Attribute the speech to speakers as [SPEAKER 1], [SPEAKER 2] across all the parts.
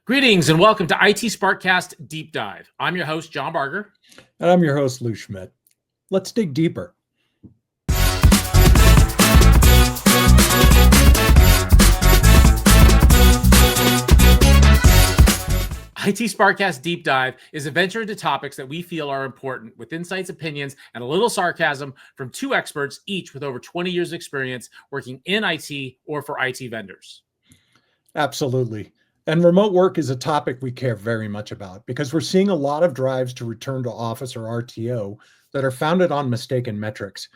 [SPEAKER 1] Greetings and welcome to IT SPARCcast Deep Dive. I'm your host, John Barger.
[SPEAKER 2] And I'm your host, Lou Schmidt. Let's dig deeper.
[SPEAKER 1] IT SPARCcast Deep Dive is a venture into topics that we feel are important with insights, opinions, and a little sarcasm from two experts, each with over 20 years of experience working in IT or for IT vendors.
[SPEAKER 2] Absolutely. And remote work is a topic we care very much about because we're seeing a lot of drives to return to office or RTO that are founded on mistaken metrics.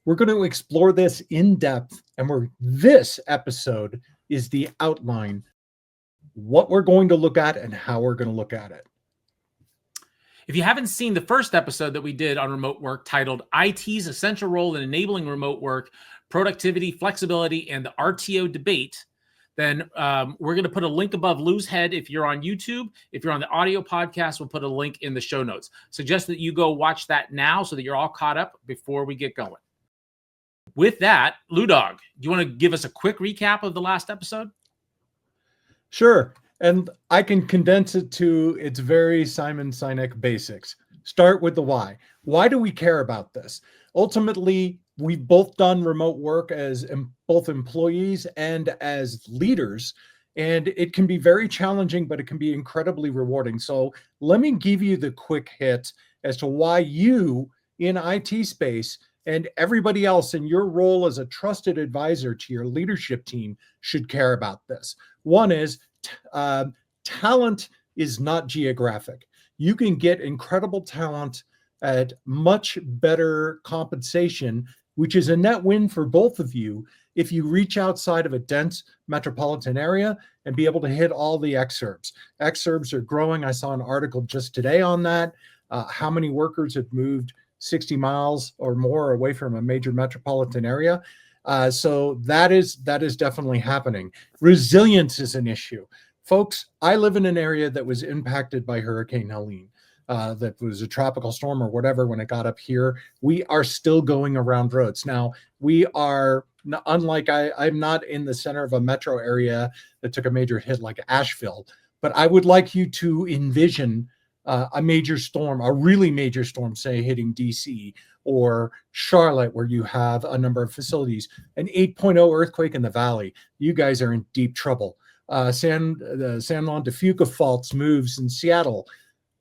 [SPEAKER 2] We're going to explore this in depth, and this episode is the outline, what we're going to look at and how we're going to look at it.
[SPEAKER 1] If you haven't seen the first episode that we did on remote work titled IT's Essential Role in Enabling Remote Work, Productivity, Flexibility, and the RTO Debate, then we're going to put a link above Lou's head if you're on YouTube. If you're on the audio podcast, we'll put a link in the show notes. Suggest that you go watch that now so that you're all caught up before we get going. With that, Lou Dog, do you want to give us a quick recap of the last episode?
[SPEAKER 2] Sure. And I can condense it to its very Simon Sinek basics. Start with the why. Why do we care about this? Ultimately, we've both done remote work as both employees and as leaders, and it can be very challenging, but it can be incredibly rewarding. So let me give you the quick hit as to why you in IT space and everybody else in your role as a trusted advisor to your leadership team should care about this. One is talent is not geographic. You can get incredible talent at much better compensation, which is a net win for both of you if you reach outside of a dense metropolitan area and be able to hit all the exurbs. Exurbs are growing. I saw an article just today on that. How many workers have moved 60 miles or more away from a major metropolitan area? So that is definitely happening. Resilience is an issue. Folks, I live in an area that was impacted by Hurricane Helene. That was a tropical storm or whatever when it got up here. We are still going around roads. Now, we are, unlike I'm not in the center of a metro area that took a major hit like Asheville, but I would like you to envision a major storm, a really major storm, say hitting DC or Charlotte, where you have a number of facilities, an 8.0 earthquake in the valley. You guys are in deep trouble. The San Juan de Fuca faults moves in Seattle.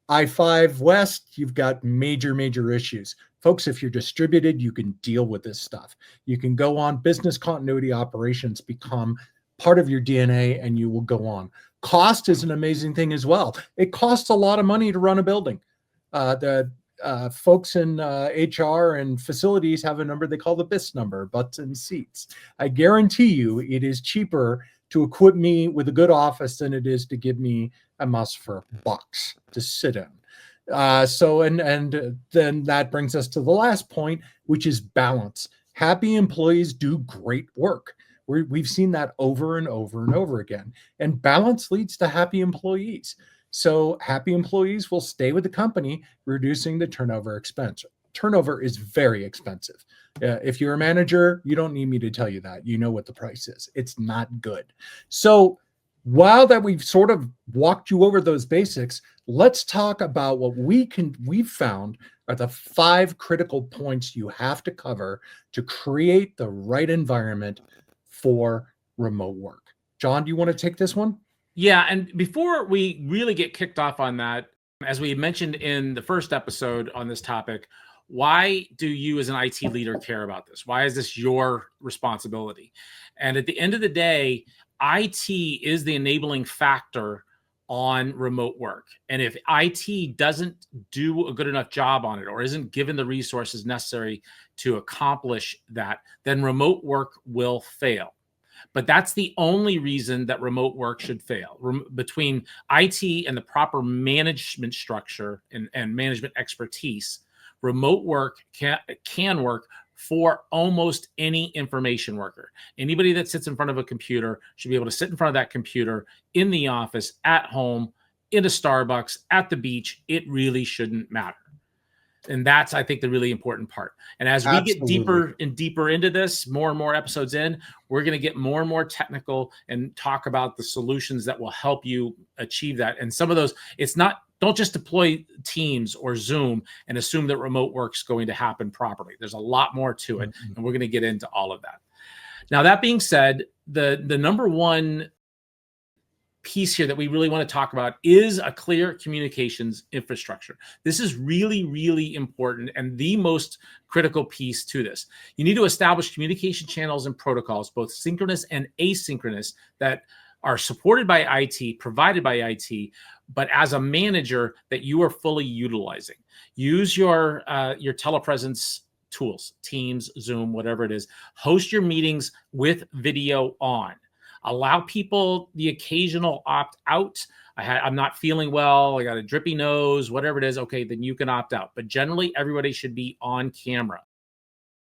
[SPEAKER 2] I-5 West, you've got major issues. Folks, if you're distributed, you can deal with this stuff. You can go on. Business continuity operations become part of your DNA, and you will go on. Cost is an amazing thing as well. It costs a lot of money to run a building. The folks in HR and facilities have a number they call the BIS number, butts and seats. I guarantee you it is cheaper to equip me with a good office than it is to give me a mouse for a box to sit in. And then that brings us to the last point, which is balance. Happy employees do great work. We've seen that over and over again. And balance leads to happy employees. So happy employees will stay with the company, reducing the turnover expense. Turnover is very expensive. If you're a manager, you don't need me to tell you that. You know what the price is. It's not good. So while that we've sort of walked you over those basics, let's talk about what we've found are the 5 critical points you have to cover to create the right environment for remote work. John, do you want to take this one?
[SPEAKER 1] Yeah, and before we really get kicked off on that, as we mentioned in the first episode on this topic, why do you as an IT leader care about this? Why is this your responsibility? And at the end of the day, IT is the enabling factor on remote work. And if IT doesn't do a good enough job on it or isn't given the resources necessary to accomplish that, then remote work will fail. But that's the only reason that remote work should fail. Between IT and the proper management structure and management expertise, remote work can work for almost any information worker. Anybody that sits in front of a computer should be able to sit in front of that computer in the office, at home, in a Starbucks, at the beach. It really shouldn't matter. And that's, I think, the really important part. And as we get deeper and deeper into this, more and more episodes in, we're going to get more and more technical and talk about the solutions that will help you achieve that. And some of those, don't just deploy Teams or Zoom and assume that remote work's going to happen properly. There's a lot more to it, and we're going to get into all of that. Now, that being said, the number one piece here that we really want to talk about is a clear communications infrastructure. This is really, really important and the most critical piece to this. You need to establish communication channels and protocols, both synchronous and asynchronous, that are supported by IT, provided by IT, but as a manager that you are fully utilizing. Use your telepresence tools, Teams, Zoom, whatever it is. Host your meetings with video on. Allow people the occasional opt out. I'm not feeling well. I got a drippy nose, whatever it is. Okay, then you can opt out. But generally, everybody should be on camera.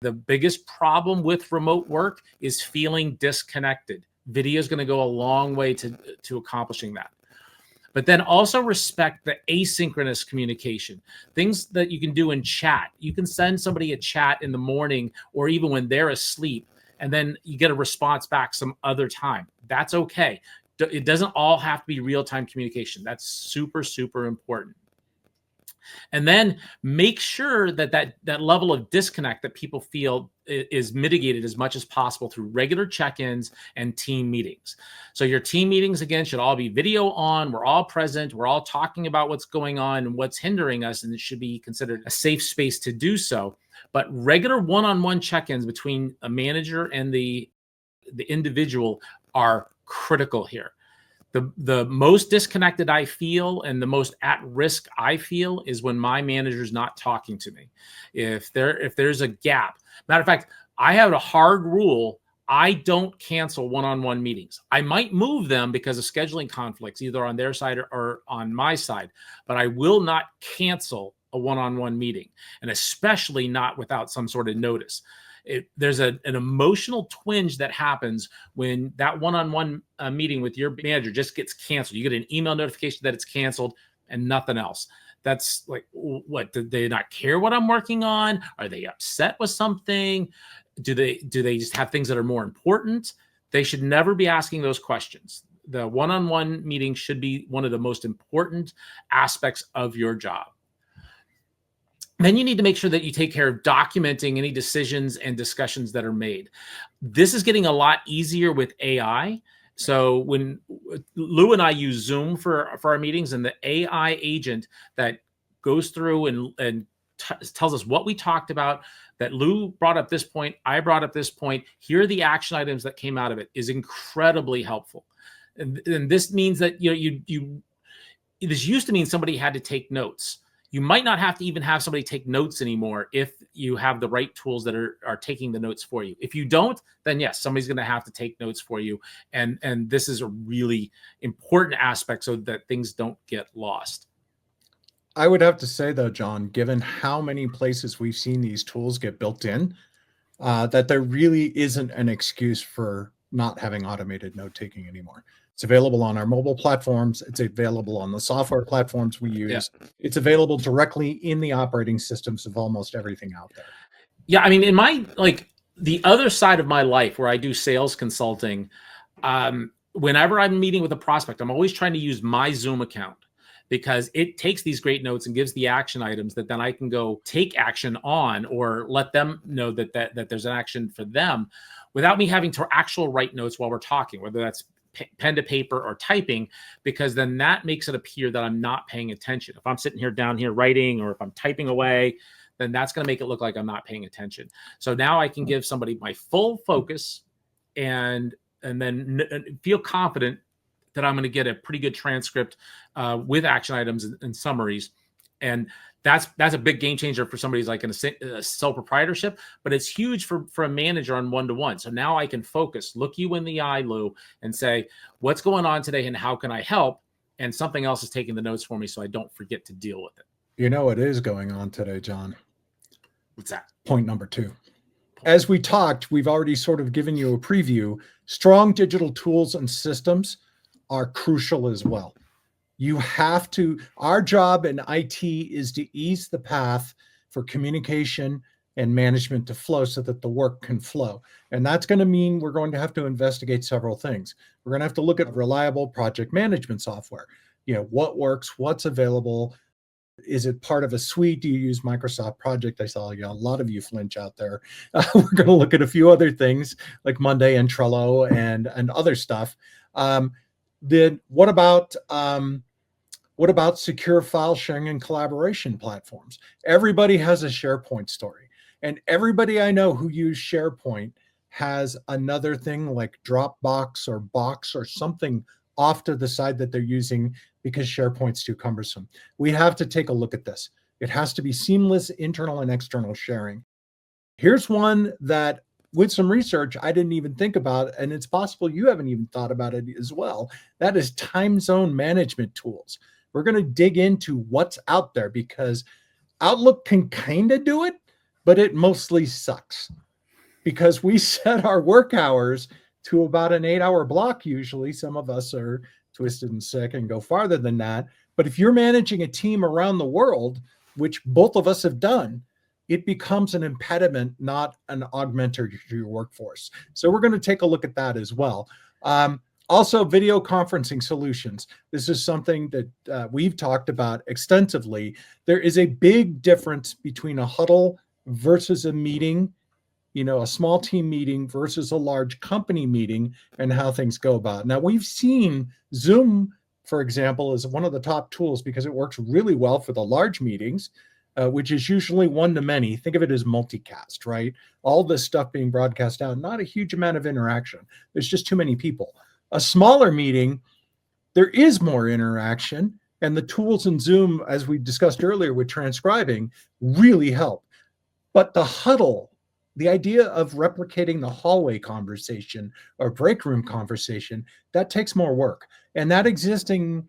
[SPEAKER 1] The biggest problem with remote work is feeling disconnected. Video is going to go a long way to accomplishing that. But then also respect the asynchronous communication, things that you can do in chat. You can send somebody a chat in the morning or even when they're asleep, and then you get a response back some other time. That's okay. It doesn't all have to be real-time communication. That's super, super important. And then make sure that level of disconnect that people feel is mitigated as much as possible through regular check-ins and team meetings. So your team meetings, again, should all be video on. We're all present. We're all talking about what's going on and what's hindering us, and it should be considered a safe space to do so. But regular one-on-one check-ins between a manager and the individual are critical here. The most disconnected I feel and the most at risk I feel is when my manager's not talking to me. If there's a gap. Matter of fact, I have a hard rule. I don't cancel one-on-one meetings. I might move them because of scheduling conflicts, either on their side or on my side, but I will not cancel a one-on-one meeting, and especially not without some sort of notice. There's an emotional twinge that happens when that one-on-one meeting with your manager just gets canceled. You get an email notification that it's canceled and nothing else. That's like, what? Did they not care what I'm working on? Are they upset with something? Do they just have things that are more important? They should never be asking those questions. The one-on-one meeting should be one of the most important aspects of your job. Then you need to make sure that you take care of documenting any decisions and discussions that are made. This is getting a lot easier with AI. So when Lou and I use Zoom for our meetings, and the AI agent that goes through and tells us what we talked about, that Lou brought up this point, I brought up this point, here are the action items that came out of it, is incredibly helpful. And this means that this used to mean somebody had to take notes. You might not have to even have somebody take notes anymore if you have the right tools that are taking the notes for you. If you don't, then yes, somebody's going to have to take notes for you. And this is a really important aspect so that things don't get lost.
[SPEAKER 2] I would have to say, though, John, given how many places we've seen these tools get built in, that there really isn't an excuse for not having automated note-taking anymore. It's available on our mobile platforms. It's available on the software platforms we use. Yeah. It's available directly in the operating systems of almost everything out there.
[SPEAKER 1] Yeah, I mean, in my, the other side of my life where I do sales consulting, whenever I'm meeting with a prospect, I'm always trying to use my Zoom account, because it takes these great notes and gives the action items that then I can go take action on, or let them know that there's an action for them without me having to actual write notes while we're talking, whether that's pen to paper or typing, because then that makes it appear that I'm not paying attention. If I'm sitting here down here writing, or if I'm typing away, then that's going to make it look like I'm not paying attention. So now I can give somebody my full focus and then feel confident that I'm going to get a pretty good transcript with action items and summaries. And that's a big game changer for somebody who's like in a sole proprietorship, but it's huge for a manager on one-to-one. So now I can focus, look you in the eye, Lou, and say, what's going on today and how can I help? And something else is taking the notes for me so I don't forget to deal with it.
[SPEAKER 2] You know what is going on today, John?
[SPEAKER 1] What's that?
[SPEAKER 2] Point number 2. As we talked, we've already sort of given you a preview. Strong digital tools and systems are crucial as well. You have to, our job in IT is to ease the path for communication and management to flow so that the work can flow. And that's going to mean we're going to have to investigate several things. We're going to have to look at reliable project management software. What works, what's available. Is it part of a suite? Do you use Microsoft Project? I saw a lot of you flinch out there. We're going to look at a few other things like Monday and Trello and other stuff. Then what about secure file sharing and collaboration platforms? Everybody has a SharePoint story, and everybody I know who use SharePoint has another thing like Dropbox or Box or something off to the side that they're using because SharePoint's too cumbersome. We have to take a look at this. It has to be seamless internal and external sharing. Here's one that with some research I didn't even think about, and it's possible you haven't even thought about it as well. That is time zone management tools. We're going to dig into what's out there because Outlook can kind of do it, but it mostly sucks because we set our work hours to about an 8-hour block. Usually some of us are twisted and sick and go farther than that. But if you're managing a team around the world, which both of us have done, it becomes an impediment, not an augmenter to your workforce. So we're going to take a look at that as well. Also, video conferencing solutions. This is something that we've talked about extensively. There is a big difference between a huddle versus a meeting, a small team meeting versus a large company meeting, and how things go about. Now, we've seen Zoom, for example, as one of the top tools because it works really well for the large meetings, which is usually one-to-many. Think of it as multicast, right? All this stuff being broadcast out, not a huge amount of interaction. There's just too many people. A smaller meeting, there is more interaction, and the tools in Zoom, as we discussed earlier with transcribing, really help. But the huddle, the idea of replicating the hallway conversation or break room conversation, that takes more work. And that existing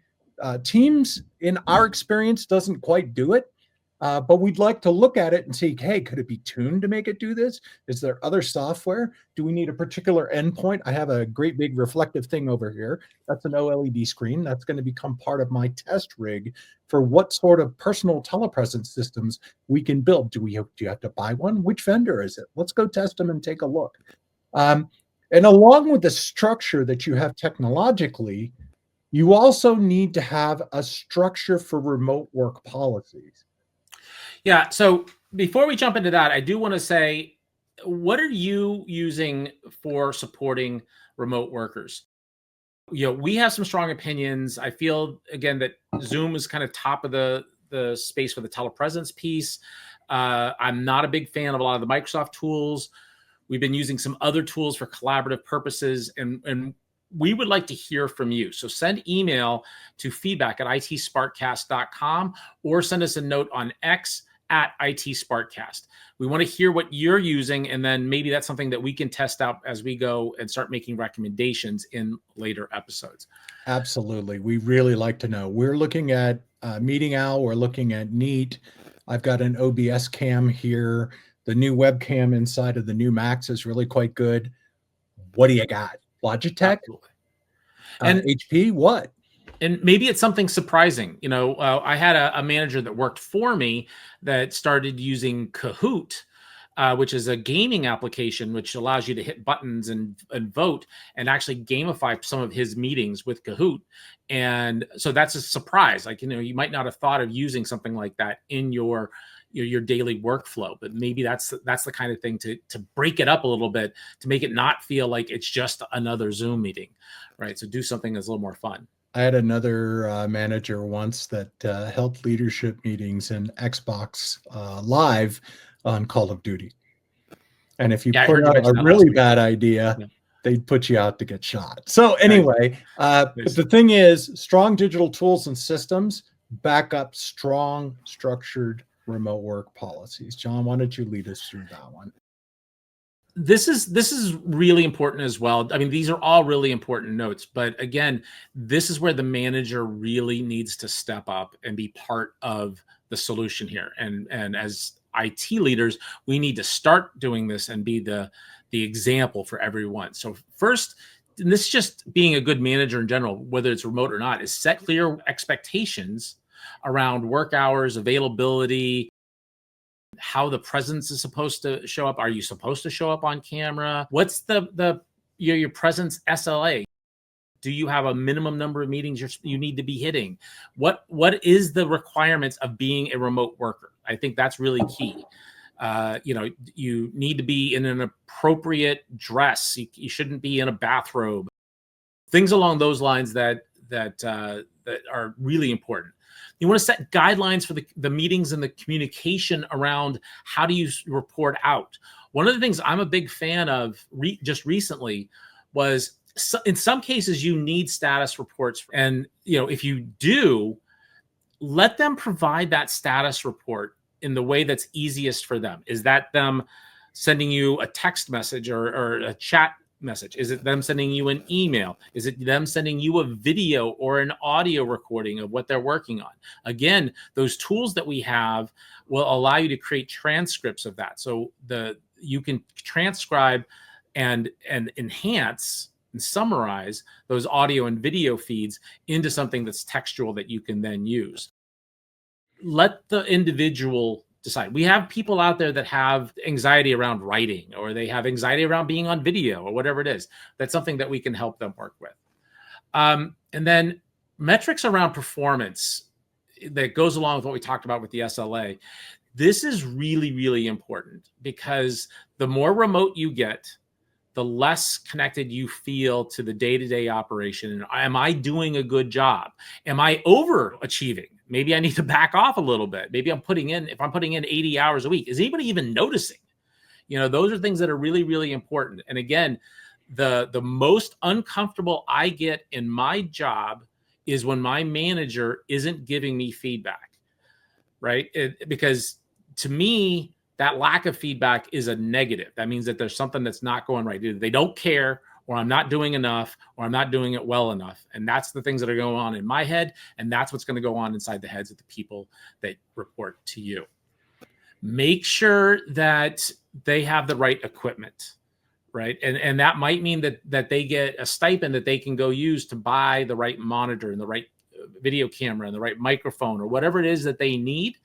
[SPEAKER 2] Teams, in our experience, doesn't quite do it. But we'd like to look at it and see, hey, could it be tuned to make it do this? Is there other software? Do we need a particular endpoint? I have a great big reflective thing over here. That's an OLED screen. That's going to become part of my test rig for what sort of personal telepresence systems we can build. Do you have to buy one? Which vendor is it? Let's go test them and take a look. And along with the structure that you have technologically, you also need to have a structure for remote work policies.
[SPEAKER 1] Yeah. So before we jump into that, I do want to say, what are you using for supporting remote workers? We have some strong opinions. I feel, again, that Zoom is kind of top of the space for the telepresence piece. I'm not a big fan of a lot of the Microsoft tools. We've been using some other tools for collaborative purposes, and we would like to hear from you. So send email to feedback@itsparkcast.com or send us a note on X @itsparkcast. We want to hear what you're using, and then maybe that's something that we can test out as we go and start making recommendations in later episodes.
[SPEAKER 2] Absolutely. We really like to know. We're looking at Meeting Owl. We're looking at Neat. I've got an OBS cam here. The new webcam inside of the new Macs is really quite good. What do you got? Logitech? And HP? What?
[SPEAKER 1] And maybe it's something surprising. I had a manager that worked for me that started using Kahoot, which is a gaming application, which allows you to hit buttons and vote and actually gamify some of his meetings with Kahoot. And so that's a surprise. You might not have thought of using something like that in your daily workflow, but maybe that's the kind of thing to break it up a little bit, to make it not feel like it's just another Zoom meeting, right? So do something that's a little more fun.
[SPEAKER 2] I had another manager once that held leadership meetings in Xbox Live on Call of Duty. And if you put out a really bad idea, they'd put you out to get shot. So anyway, but the thing is, strong digital tools and systems back up strong, structured remote work policies. John, why don't you lead us through that one?
[SPEAKER 1] This is really important as well. I mean, these are all really important notes, but again, this is where the manager really needs to step up and be part of the solution here. And as IT leaders, we need to start doing this and be the example for everyone. So first, and this is just being a good manager in general, whether it's remote or not, is set clear expectations around work hours, availability, how the presence is supposed to show up. Are you supposed to show up on camera? What's your presence SLA? Do you have a minimum number of meetings you need to be hitting? What is the requirements of being a remote worker? I think that's really key. You need to be in an appropriate dress. You shouldn't be in a bathrobe. Things along those lines that are really important. You want to set guidelines for the meetings and the communication around how do you report out. One of the things I'm a big fan of just recently was, in some cases you need status reports, and if you do, let them provide that status report in the way that's easiest for them. Is that them sending you a text message or a chat message? Is it them sending you an email? Is it them sending you a video or an audio recording of what they're working on? Again, those tools that we have will allow you to create transcripts of that. So you can transcribe and enhance and summarize those audio and video feeds into something that's textual that you can then use. Let the individual decide. We have people out there that have anxiety around writing, or they have anxiety around being on video, or whatever it is. That's something that we can help them work with. And then metrics around performance that goes along with what we talked about with the SLA. This is really, really important, because the more remote you get, the less connected you feel to the day-to-day operation. And am I doing a good job? Am I overachieving? Maybe I need to back off a little bit. Maybe if I'm putting in 80 hours a week, is anybody even noticing? Those are things that are really, really important. And again, the most uncomfortable I get in my job is when my manager isn't giving me feedback, right? Because to me, that lack of feedback is a negative. That means that there's something that's not going right. Either they don't care, or I'm not doing enough, or I'm not doing it well enough. And that's the things that are going on in my head. And that's what's going to go on inside the heads of the people that report to you. Make sure that they have the right equipment, right? And that might mean that they get a stipend that they can go use to buy the right monitor and the right video camera and the right microphone, or whatever it is that they need.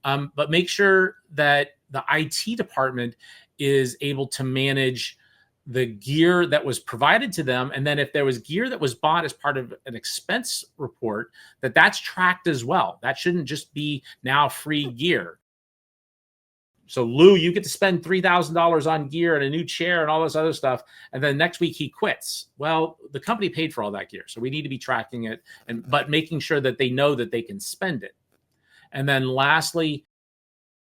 [SPEAKER 1] But make sure that the IT department is able to manage the gear that was provided to them. And then if there was gear that was bought as part of an expense report, that's tracked as well. That shouldn't just be now free gear. So Lou, you get to spend $3,000 on gear and a new chair and all this other stuff, and then next week he quits. Well, the company paid for all that gear, so we need to be tracking it, but making sure that they know that they can spend it. And then lastly,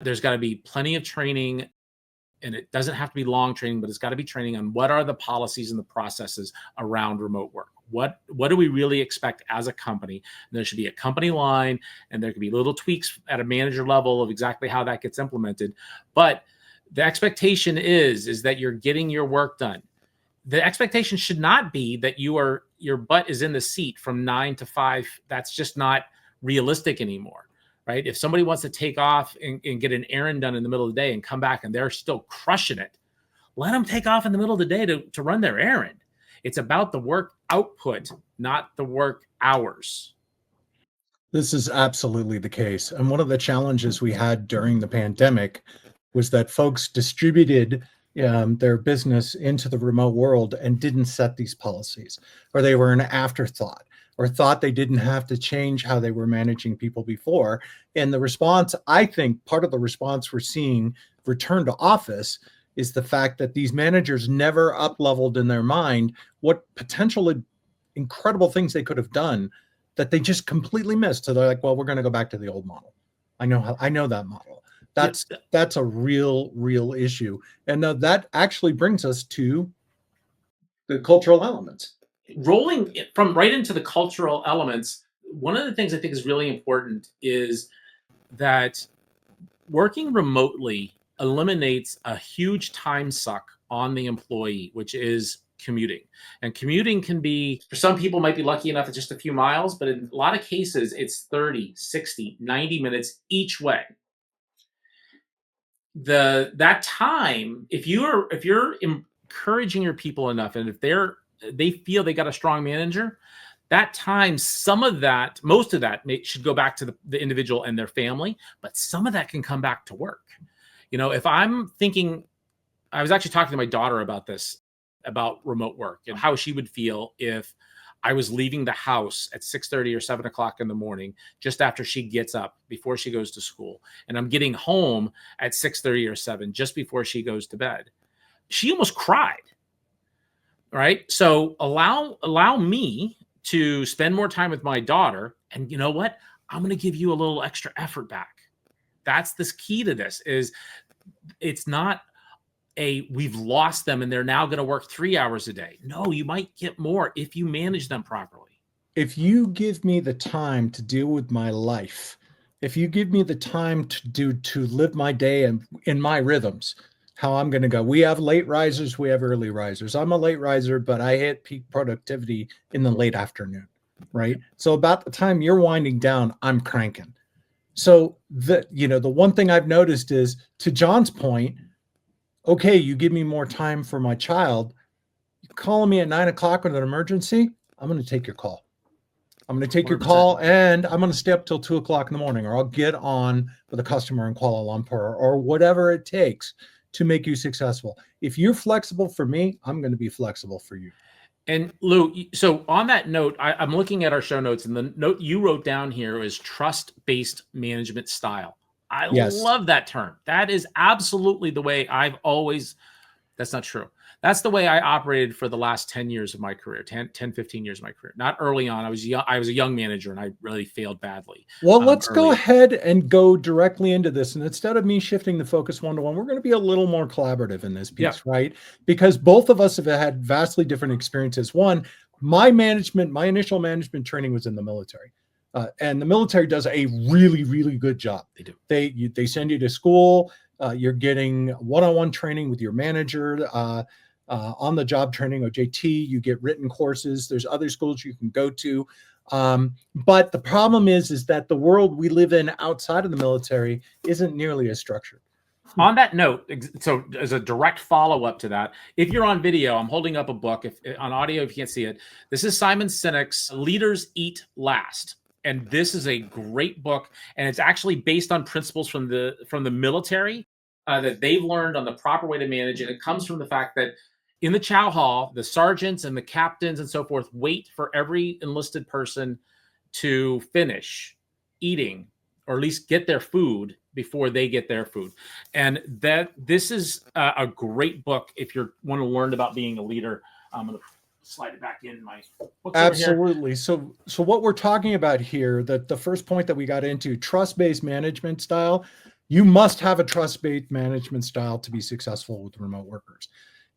[SPEAKER 1] there's got to be plenty of training, and it doesn't have to be long training, but it's got to be training on what are the policies and the processes around remote work. What do we really expect as a company? And there should be a company line, and there could be little tweaks at a manager level of exactly how that gets implemented. But the expectation is that you're getting your work done. The expectation should not be that your butt is in the seat from 9 to 5. That's just not realistic anymore. Right? If somebody wants to take off and get an errand done in the middle of the day and come back and they're still crushing it, let them take off in the middle of the day to run their errand. It's about the work output, not the work hours.
[SPEAKER 2] This is absolutely the case. And one of the challenges we had during the pandemic was that folks distributed their business into the remote world and didn't set these policies, or they were an afterthought, or thought they didn't have to change how they were managing people before. And the response, I think part of the response we're seeing return to office is the fact that these managers never up-leveled in their mind what potential incredible things they could have done that they just completely missed. So they're like, well, we're going to go back to the old model. I know that model. That's a real issue. And that actually brings us to the cultural elements.
[SPEAKER 1] Rolling from right into the cultural elements, one of the things I think is really important is that working remotely eliminates a huge time suck on the employee, which is commuting. And commuting can be, for some people might be lucky enough at just a few miles, but in a lot of cases it's 30, 60, 90 minutes each way. That time, if you're encouraging your people enough, and if they feel they got a strong manager, that time, most of that should go back to the individual and their family, but some of that can come back to work. If I'm thinking, I was actually talking to my daughter about this, about remote work and how she would feel if I was leaving the house at 6:30 or 7 o'clock in the morning, just after she gets up, before she goes to school. And I'm getting home at 6:30 or 7, just before she goes to bed. She almost cried. Right. So allow me to spend more time with my daughter. And you know what? I'm going to give you a little extra effort back. That's this key to this. Is it's not we've lost them and they're now going to work 3 hours a day. No, you might get more if you manage them properly.
[SPEAKER 2] If you give me the time to deal with my life, if you give me the time to live my day and in my rhythms, how I'm going to go. We have late risers, we have early risers. I'm a late riser, but I hit peak productivity in the late afternoon, right? So about the time you're winding down, I'm cranking. So the one thing I've noticed is, to John's point, okay, you give me more time for my child. You're calling me at 9 o'clock with an emergency, I'm going to take your call. I'm going to take your
[SPEAKER 1] 100%.
[SPEAKER 2] call, and I'm going to stay up till 2 o'clock in the morning, or I'll get on with a customer in Kuala Lumpur, or whatever it takes to make you successful. If you're flexible for me, I'm going to be flexible for you.
[SPEAKER 1] And Lou, so on that note, I'm looking at our show notes, and the note you wrote down here is trust-based management style. I love that term. That is absolutely the way I've always, that's not true. That's the way I operated for the last 10 years of my career, 10, 15 years of my career. Not early on. I was a young manager and I really failed badly.
[SPEAKER 2] Well, let's go ahead and go directly into this. And instead of me shifting the focus one-to-one, we're going to be a little more collaborative in this piece, right? Because both of us have had vastly different experiences. One, my initial management training was in the military. And the military does a really, really good job.
[SPEAKER 1] They do.
[SPEAKER 2] They send you to school. You're getting one-on-one training with your manager, on the job training, OJT. You get written courses. There's other schools you can go to. But the problem is that the world we live in outside of the military isn't nearly as structured.
[SPEAKER 1] On that note, so as a direct follow-up to that, if you're on video, I'm holding up a book. If on audio, if you can't see it, this is Simon Sinek's Leaders Eat Last. And this is a great book, and it's actually based on principles from the military that they've learned on the proper way to manage it. It comes from the fact that in the chow hall, the sergeants and the captains and so forth wait for every enlisted person to finish eating, or at least get their food before they get their food. And this is a great book if you want to learn about being a leader. I'm going to slide it back in my books.
[SPEAKER 2] Absolutely. So what we're talking about here, that the first point that we got into, trust-based management style, you must have a trust-based management style to be successful with remote workers.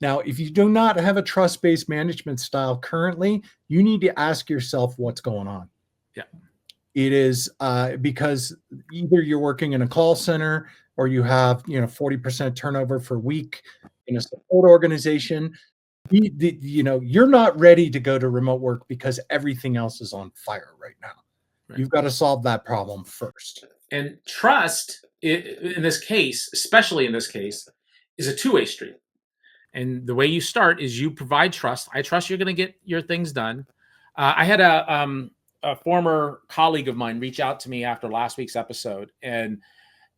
[SPEAKER 2] Now, if you do not have a trust-based management style currently, you need to ask yourself what's going on.
[SPEAKER 1] Yeah.
[SPEAKER 2] It is because either you're working in a call center, or you have 40% turnover per week in a support organization. You're not ready to go to remote work because everything else is on fire right now. Right. You've got to solve that problem first.
[SPEAKER 1] And trust, in this case, especially in this case, is a two-way street. And the way you start is you provide trust. I trust you're going to get your things done. I had a former colleague of mine reach out to me after last week's episode, and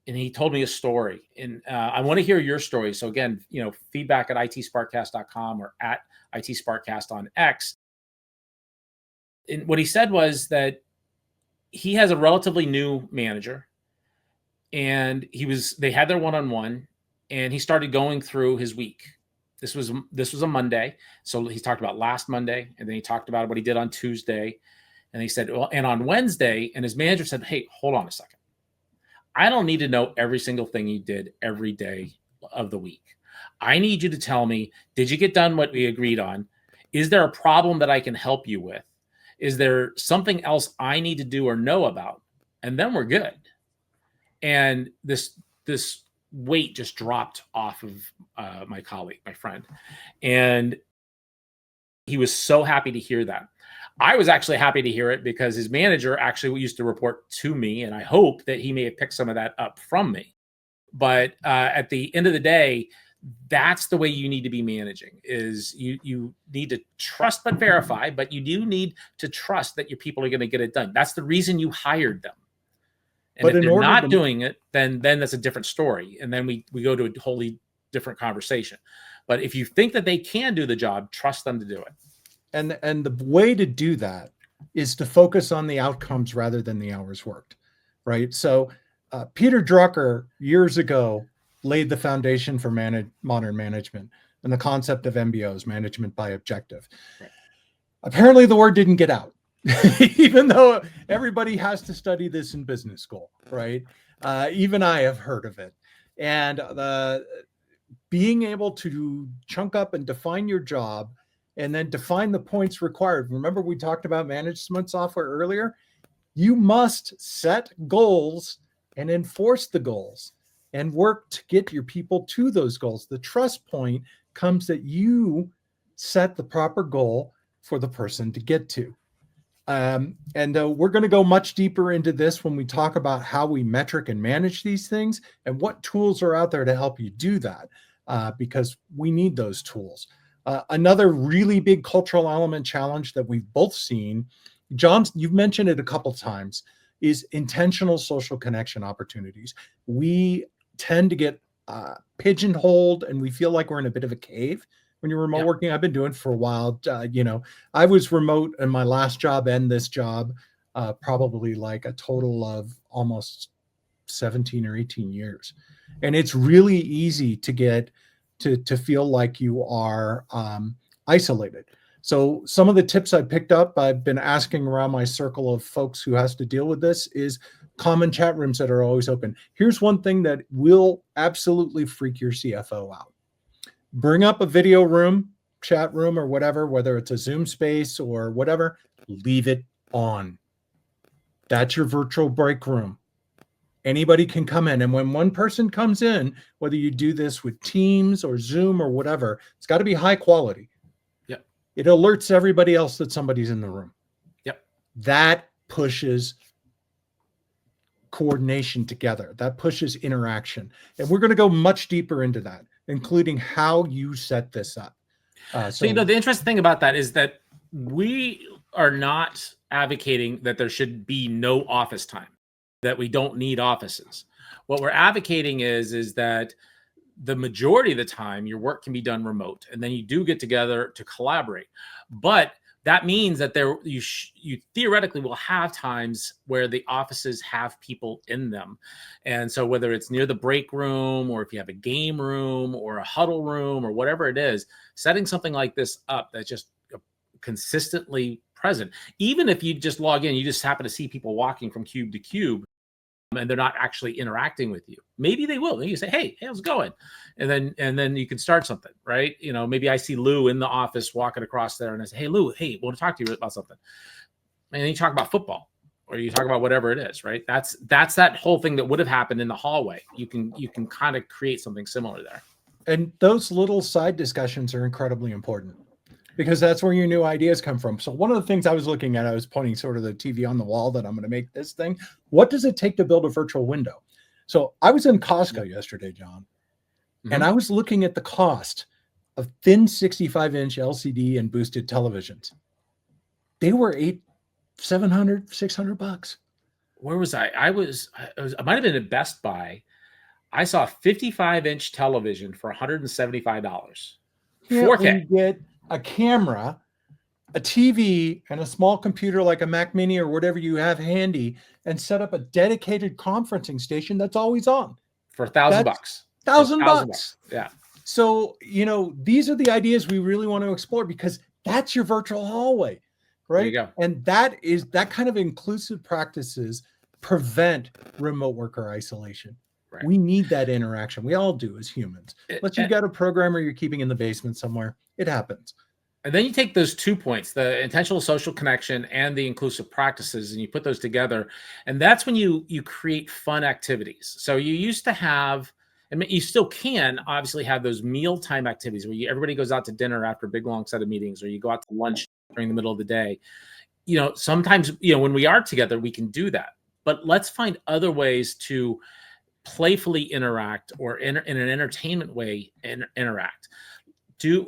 [SPEAKER 1] he told me a story. And I want to hear your story. So again, feedback at itsparkcast.com or at itsparkcast on X. And what he said was that he has a relatively new manager, and they had their one-on-one, and he started going through his week. This was a Monday. So he talked about last Monday, and then he talked about what he did on Tuesday. And he said, well, and on Wednesday, and his manager said, hey, hold on a second. I don't need to know every single thing you did every day of the week. I need you to tell me, did you get done what we agreed on? Is there a problem that I can help you with? Is there something else I need to do or know about? And then we're good. And this weight just dropped off of my colleague, my friend. And he was so happy to hear that. I was actually happy to hear it because his manager actually used to report to me, and I hope that he may have picked some of that up from me. But at the end of the day, that's the way you need to be managing. Is you need to trust but verify, but you do need to trust that your people are going to get it done. That's the reason you hired them. And
[SPEAKER 2] But
[SPEAKER 1] if
[SPEAKER 2] in
[SPEAKER 1] they're
[SPEAKER 2] order
[SPEAKER 1] not
[SPEAKER 2] to
[SPEAKER 1] doing it, then that's a different story. And then we go to a wholly different conversation. But if you think that they can do the job, trust them to do it.
[SPEAKER 2] and the way to do that is to focus on the outcomes rather than the hours worked, right? So Peter Drucker years ago laid the foundation for modern management and the concept of MBOs, management by objective.
[SPEAKER 1] Right.
[SPEAKER 2] Apparently the word didn't get out, even though everybody has to study this in business school, right? Even I have heard of it. And being able to chunk up and define your job and then define the points required. Remember, we talked about management software earlier? You must set goals and enforce the goals and work to get your people to those goals. The trust point comes that you set the proper goal for the person to get to. And we're going to go much deeper into this when we talk about how we metric and manage these things and what tools are out there to help you do that, because we need those tools. Another really big cultural element challenge that we've both seen, John, you've mentioned it a couple times, is intentional social connection opportunities. We tend to get pigeonholed and we feel like we're in a bit of a cave when you're remote working. I've been doing it for a while. I was remote in my last job and this job, probably like a total of almost 17 or 18 years. And it's really easy to get to feel like you are isolated. So some of the tips I picked up, I've been asking around my circle of folks who has to deal with this, is common chat rooms that are always open. Here's one thing that will absolutely freak your CFO out. Bring up a video room, chat room, or whatever, whether it's a Zoom space or whatever, leave it on. That's your virtual break room. Anybody can come in. And when one person comes in, whether you do this with Teams or Zoom or whatever, it's got to be high quality.
[SPEAKER 1] Yep.
[SPEAKER 2] It alerts everybody else that somebody's in the room.
[SPEAKER 1] Yep.
[SPEAKER 2] That pushes coordination together. That pushes interaction. And we're going to go much deeper into that, including how you set this up.
[SPEAKER 1] So, the interesting thing about that is that we are not advocating that there should be no office time, that we don't need offices. What we're advocating is that the majority of the time your work can be done remote, and then you do get together to collaborate. But that means that you theoretically will have times where the offices have people in them. And so whether it's near the break room, or if you have a game room or a huddle room or whatever it is, setting something like this up that's just consistently present. Even if you just log in, you just happen to see people walking from cube to cube, and they're not actually interacting with you. Maybe they will. Then you say, hey, how's it going? And then you can start something, right? Maybe I see Lou in the office walking across there, and I say, hey, Lou, hey, I want to talk to you about something. And then you talk about football, or you talk about whatever it is, right? That's that whole thing that would have happened in the hallway. You can kind of create something similar there.
[SPEAKER 2] And those little side discussions are incredibly important, because that's where your new ideas come from. So one of the things I was looking at, I was pointing sort of the TV on the wall that I'm going to make this thing. What does it take to build a virtual window? So I was in Costco yesterday, John, and I was looking at the cost of thin 65-inch LCD and boosted televisions. They were $700, $600.
[SPEAKER 1] Where was I? I might have been at Best Buy. I saw a 55-inch television for $175. 4K.
[SPEAKER 2] Get a camera, a TV, and a small computer like a Mac Mini or whatever you have handy, and set up a dedicated conferencing station that's always on
[SPEAKER 1] for $1,000.
[SPEAKER 2] $1,000.
[SPEAKER 1] Yeah.
[SPEAKER 2] So, these are the ideas we really want to explore, because that's your virtual hallway, right?
[SPEAKER 1] There you go.
[SPEAKER 2] And that kind of inclusive practices prevent remote worker isolation. Right. We need that interaction. We all do as humans. But you've got a programmer you're keeping in the basement somewhere. It happens.
[SPEAKER 1] And then you take those 2 points, the intentional social connection and the inclusive practices, and you put those together. And that's when you create fun activities. So you used to have, and you still can obviously have those mealtime activities where everybody goes out to dinner after a big long set of meetings, or you go out to lunch during the middle of the day. Sometimes, when we are together, we can do that. But let's find other ways to playfully interact, or in an entertainment way interact.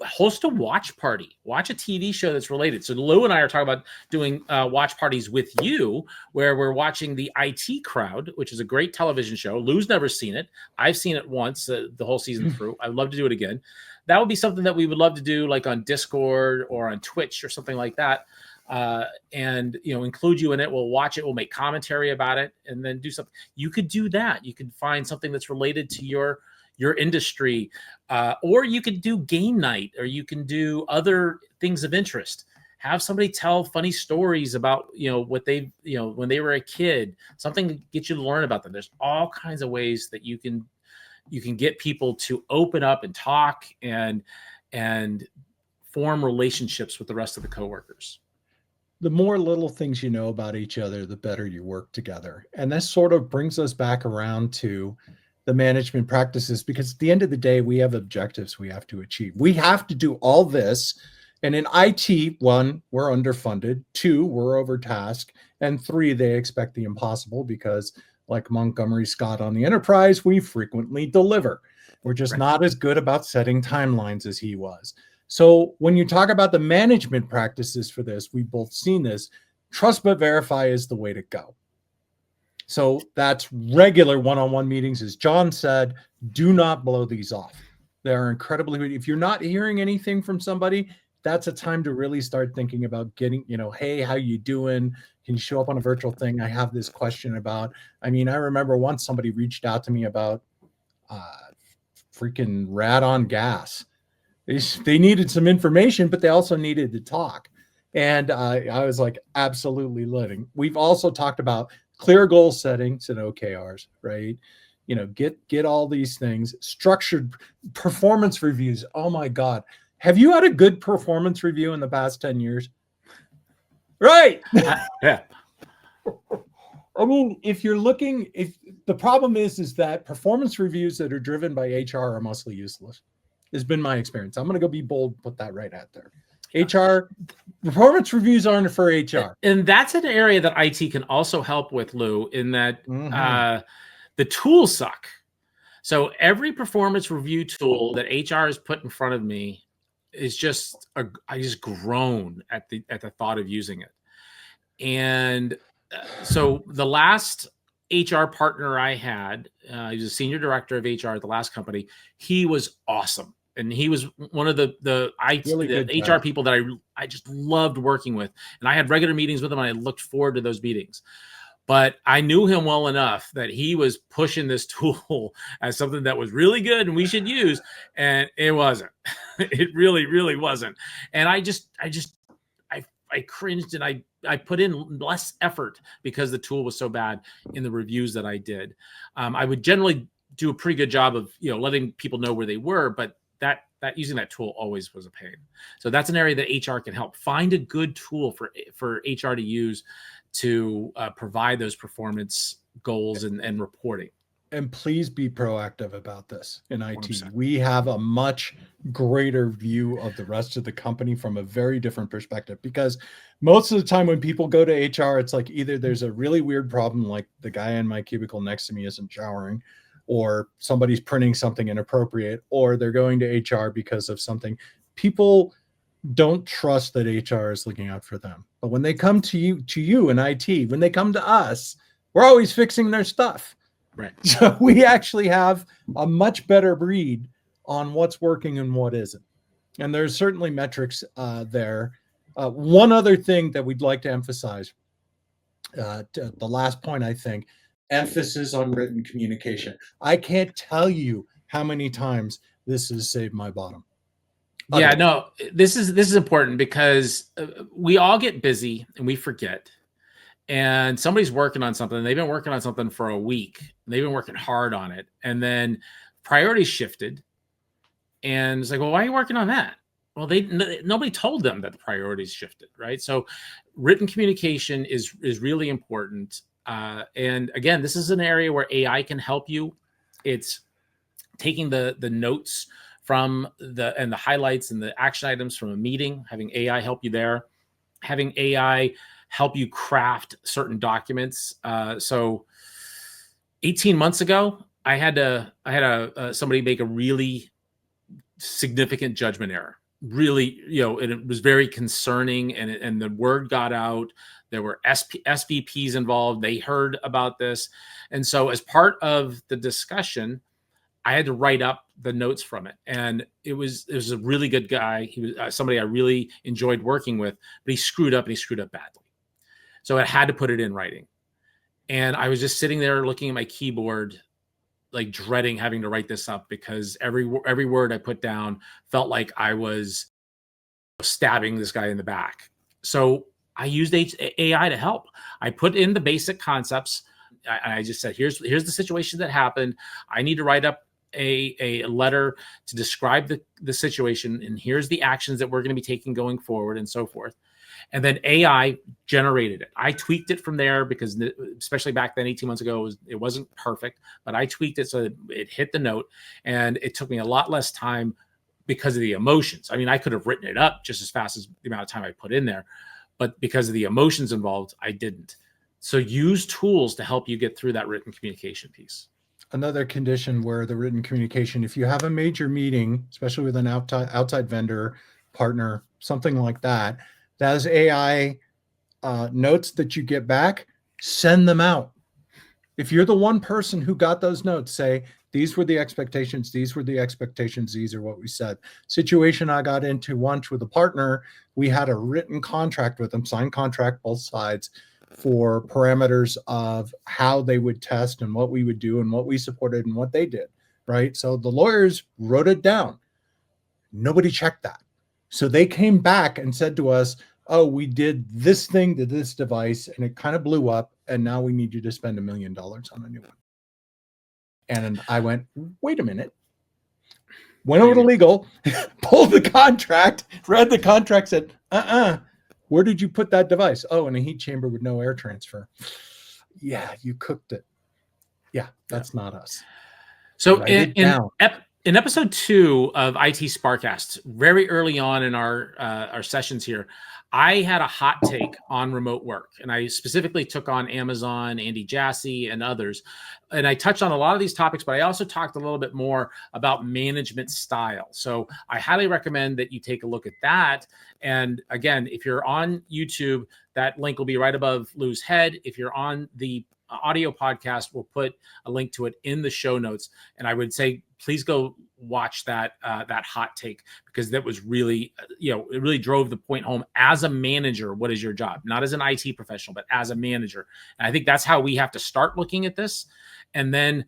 [SPEAKER 1] host a watch party, watch a TV show that's related. So Lou and I are talking about doing watch parties with you, where we're watching the IT Crowd, which is a great television show. Lou's never seen it. I've seen it once, the whole season through. I'd love to do it again. That would be something that we would love to do, like on Discord or on Twitch or something like that. And include you in it. We'll watch it. We'll make commentary about it, and then do something. You could do that. You could find something that's related to your industry, or you could do game night, or you can do other things of interest. Have somebody tell funny stories about what they when they were a kid, something to get you to learn about them. There's all kinds of ways that you can get people to open up and talk and form relationships with the rest of the coworkers.
[SPEAKER 2] The more little things you know about each other, the better you work together. And this sort of brings us back around to the management practices, because at the end of the day, we have objectives we have to achieve. We have to do all this. And in IT, 1, we're underfunded. 2, we're overtasked. And 3, they expect the impossible because, like Montgomery Scott on the Enterprise, we frequently deliver. We're just not as good about setting timelines as he was. So when you talk about the management practices for this, we've both seen this. Trust but verify is the way to go. So that's regular one-on-one meetings. As John said, do not blow these off. They're incredibly, if you're not hearing anything from somebody, that's a time to really start thinking about getting, hey, how you doing? Can you show up on a virtual thing? I have this question about, I remember once somebody reached out to me about freaking radon gas. They needed some information, but they also needed to talk. And I was like, absolutely living. We've also talked about clear goal settings and OKRs, right? Get all these things, structured performance reviews. Oh my God. Have you had a good performance review in the past 10 years? Right.
[SPEAKER 1] Yeah.
[SPEAKER 2] If you're looking, if the problem is that performance reviews that are driven by HR are mostly useless. Has been my experience. I'm going to go be bold, put that right out there. HR performance reviews aren't for HR.
[SPEAKER 1] And that's an area that IT can also help with, Lou, in that the tools suck. So every performance review tool that HR has put in front of me is just, I just groan at the thought of using it. And so the last HR partner I had, he was a senior director of HR at the last company. He was awesome. And he was one of the HR people that I just loved working with. And I had regular meetings with him, and I looked forward to those meetings. But I knew him well enough that he was pushing this tool as something that was really good and we should use. And it wasn't. It really, really wasn't. And I cringed, and I put in less effort because the tool was so bad in the reviews that I did. I would generally do a pretty good job of letting people know where they were, but that using that tool always was a pain. So that's an area that HR can help. Find a good tool for HR to use to provide those performance goals and reporting.
[SPEAKER 2] And please be proactive about this in IT.
[SPEAKER 1] 100%.
[SPEAKER 2] We have a much greater view of the rest of the company from a very different perspective, because most of the time when people go to HR, it's like either there's a really weird problem, like the guy in my cubicle next to me isn't showering, or somebody's printing something inappropriate, or they're going to HR because of something. People don't trust that HR is looking out for them. But when they come to you in IT, when they come to us, we're always fixing their stuff.
[SPEAKER 1] Right.
[SPEAKER 2] So we actually have a much better read on what's working and what isn't. And there's certainly metrics there. One other thing that we'd like to emphasize, the last point, I think, emphasis on written communication. I can't tell you how many times this has saved my bottom.
[SPEAKER 1] Yeah, no, this is important, because we all get busy and we forget. And somebody's working on something. They've been working on something for a week. They've been working hard on it. And then priorities shifted. And it's like, well, why are you working on that? Well, nobody told them that the priorities shifted, right? So written communication is really important. And again, this is an area where AI can help you. It's taking the notes from the highlights and the action items from a meeting, having AI help you there, having AI help you craft certain documents. So 18 months ago, I had somebody make a really significant judgment error. Really, and it was very concerning, and the word got out. There were SVPs involved. They heard about this. And so as part of the discussion, I had to write up the notes from it. And it was a really good guy. He was somebody I really enjoyed working with, but he screwed up, and he screwed up badly. So I had to put it in writing. And I was just sitting there looking at my keyboard, like dreading having to write this up, because every word I put down felt like I was stabbing this guy in the back. So I used AI to help. I put in the basic concepts. I just said, here's the situation that happened. I need to write up a letter to describe the situation, and here's the actions that we're going to be taking going forward, and so forth. And then AI generated it. I tweaked it from there, because especially back then, 18 months ago, it wasn't perfect, but I tweaked it so that it hit the note, and it took me a lot less time because of the emotions. I mean, I could have written it up just as fast as the amount of time I put in there, but because of the emotions involved, I didn't. So use tools to help you get through that written communication piece.
[SPEAKER 2] Another condition where the written communication, if you have a major meeting, especially with an outside vendor, partner, something like that, those AI notes that you get back, send them out. If you're the one person who got those notes, say, these were the expectations, these were the expectations, these are what we said. Situation I got into once with a partner, we had a written contract with them, signed contract, both sides, for parameters of how they would test and what we would do and what we supported and what they did, right? So the lawyers wrote it down. Nobody checked that. So they came back and said to us, oh, we did this thing to this device and it kind of blew up, and now we need you to spend $1 million on a new one. And I went, wait a minute. Went over to legal, pulled the contract, read the contract, said, where did you put that device? Oh, in a heat chamber with no air transfer. Yeah, you cooked it. Yeah, that's not us.
[SPEAKER 1] So in episode 2 of IT SPARcast, very early on in our sessions here, I had a hot take on remote work, and I specifically took on Amazon, Andy Jassy, and others. And I touched on a lot of these topics, but I also talked a little bit more about management style. So I highly recommend that you take a look at that. And again, if you're on YouTube, that link will be right above Lou's head. If you're on the audio podcast, we'll put a link to it in the show notes. And I would say, please go watch that hot take, because that was really, it really drove the point home. As a manager, what is your job? Not as an IT professional, but as a manager. And I think that's how we have to start looking at this. And then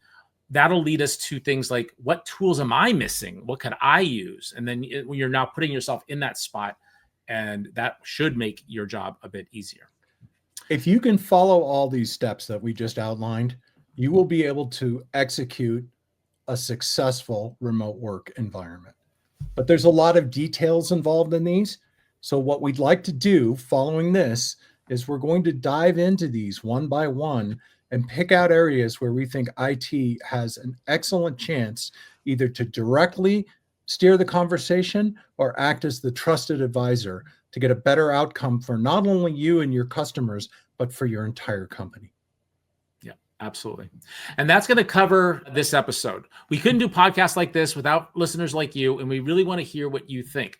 [SPEAKER 1] that'll lead us to things like, what tools am I missing? What could I use? And then when you're now putting yourself in that spot, and that should make your job a bit easier.
[SPEAKER 2] If you can follow all these steps that we just outlined, you will be able to execute a successful remote work environment. But there's a lot of details involved in these. So what we'd like to do following this is we're going to dive into these one by one and pick out areas where we think IT has an excellent chance either to directly steer the conversation or act as the trusted advisor to get a better outcome for not only you and your customers, but for your entire company.
[SPEAKER 1] Absolutely. And that's going to cover this episode. We couldn't do podcasts like this without listeners like you, and we really want to hear what you think.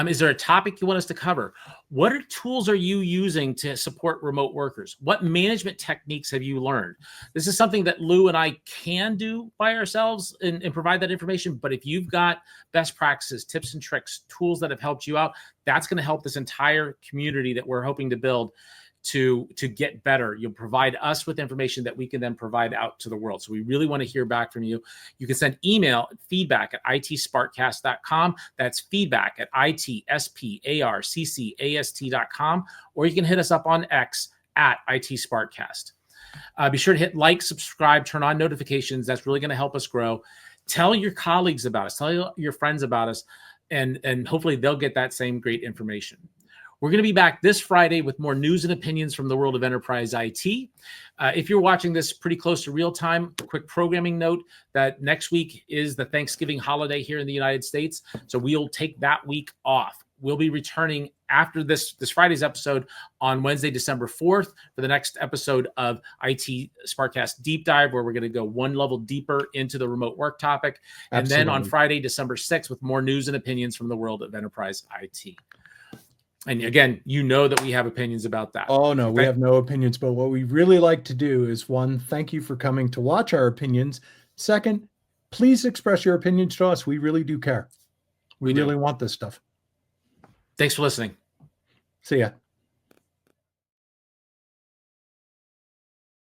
[SPEAKER 1] Is there a topic you want us to cover? What tools are you using to support remote workers? What management techniques have you learned? This is something that Lou and I can do by ourselves and provide that information. But if you've got best practices, tips and tricks, tools that have helped you out, that's going to help this entire community that we're hoping to build to get better. You'll provide us with information that we can then provide out to the world. So we really want to hear back from you. You can send email at feedback@itsparkcast.com. That's feedback@itsparkcast.com. Or you can hit us up on X @itsparkcast. Be sure to hit like, subscribe, turn on notifications. That's really going to help us grow. Tell your colleagues about us. Tell your friends about us. And hopefully they'll get that same great information. We're going to be back this Friday with more news and opinions from the world of enterprise IT. If you're watching this pretty close to real time, a quick programming note that next week is the Thanksgiving holiday here in the United States. So we'll take that week off. We'll be returning after this Friday's episode on Wednesday, December 4th for the next episode of IT SPARCast Deep Dive, where we're going to go one level deeper into the remote work topic. And then on Friday, December 6th, with more news and opinions from the world of enterprise IT. And again, you know that we have opinions about that.
[SPEAKER 2] Oh, no, we have no opinions. But what we really like to do is, one, thank you for coming to watch our opinions. Second, please express your opinions to us. We really do care. We really want this stuff.
[SPEAKER 1] Thanks for listening.
[SPEAKER 2] See ya.